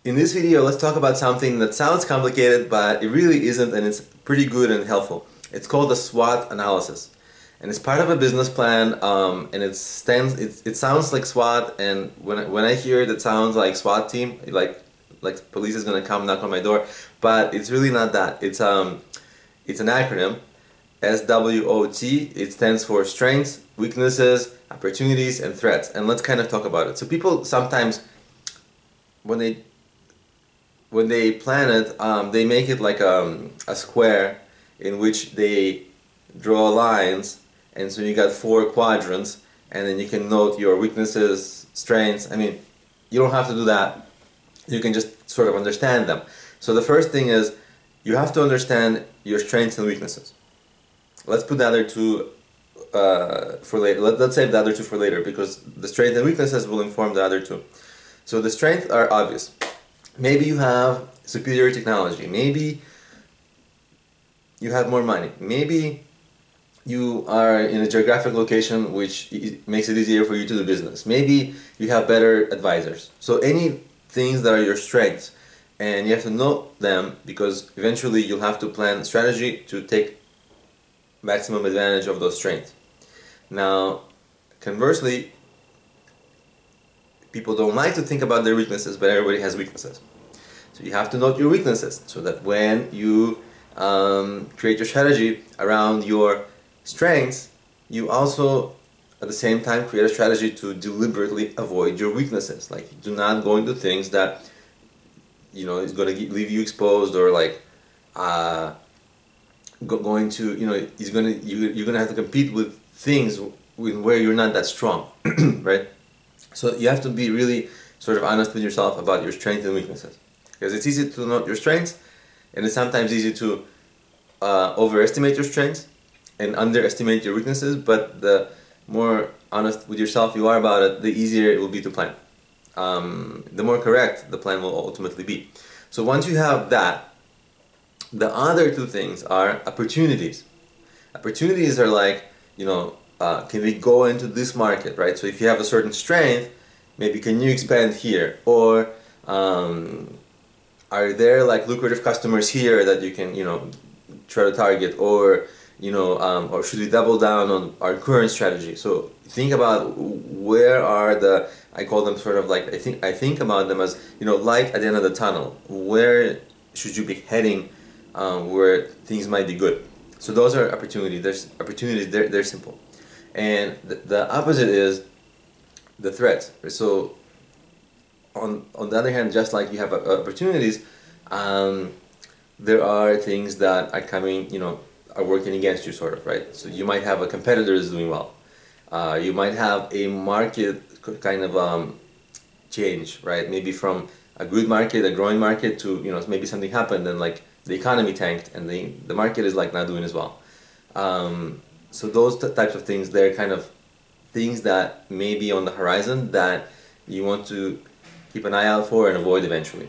In this video, let's talk about something that sounds complicated, but it really isn't, and it's pretty good and helpful. It's called the SWOT analysis, and it's part of a business plan. And it sounds like SWOT, and when I hear it, it sounds like SWAT team, like police is gonna come knock on my door, but it's really not that. It's an acronym, SWOT. It stands for strengths, weaknesses, opportunities, and threats. And let's kind of talk about it. So people sometimes, when they plan it, they make it like a square in which they draw lines, and so you got 4 quadrants, and then you can note your weaknesses, strengths. I mean, you don't have to do that. You can just sort of understand them. So the first thing is, you have to understand your strengths and weaknesses. Let's put the other two for later. Let's save the other two for later, because the strengths and weaknesses will inform the other two. So the strengths are obvious. Maybe you have superior technology. Maybe you have more money. Maybe you are in a geographic location which makes it easier for you to do business. Maybe you have better advisors. So any things that are your strengths, and you have to know them, because eventually you'll have to plan strategy to take maximum advantage of those strengths. Now, conversely, people don't like to think about their weaknesses, but everybody has weaknesses. So you have to note your weaknesses, so that when you create your strategy around your strengths, you also at the same time create a strategy to deliberately avoid your weaknesses. Like, do not go into things that, you know, is going to leave you exposed, or like going to, you know, you're going to have to compete with things where you're not that strong, right? So you have to be really sort of honest with yourself about your strengths and weaknesses, because it's easy to note your strengths, and it's sometimes easy to overestimate your strengths and underestimate your weaknesses. But the more honest with yourself you are about it, the easier it will be to plan. The more correct the plan will ultimately be. So once you have that, the other two things are opportunities. Opportunities are like, you know, can we go into this market, right? So if you have a certain strength, maybe can you expand here? Or are there like lucrative customers here that you can, you know, try to target? Or, you know, or should we double down on our current strategy? So think about where are the, I call them sort of like, I think about them as, you know, light at the end of the tunnel. Where should you be heading where things might be good? So those are opportunities. There's opportunities, they're simple. And the opposite is the threats. So on the other hand, just like you have opportunities, there are things that are coming, you know, are working against you, sort of, right? So you might have a competitor that's doing well. You might have a market kind of change, right? Maybe from a good market, a growing market, to, you know, maybe something happened and like the economy tanked and the market is like not doing as well. So those types of things, they're kind of things that may be on the horizon that you want to keep an eye out for and avoid eventually.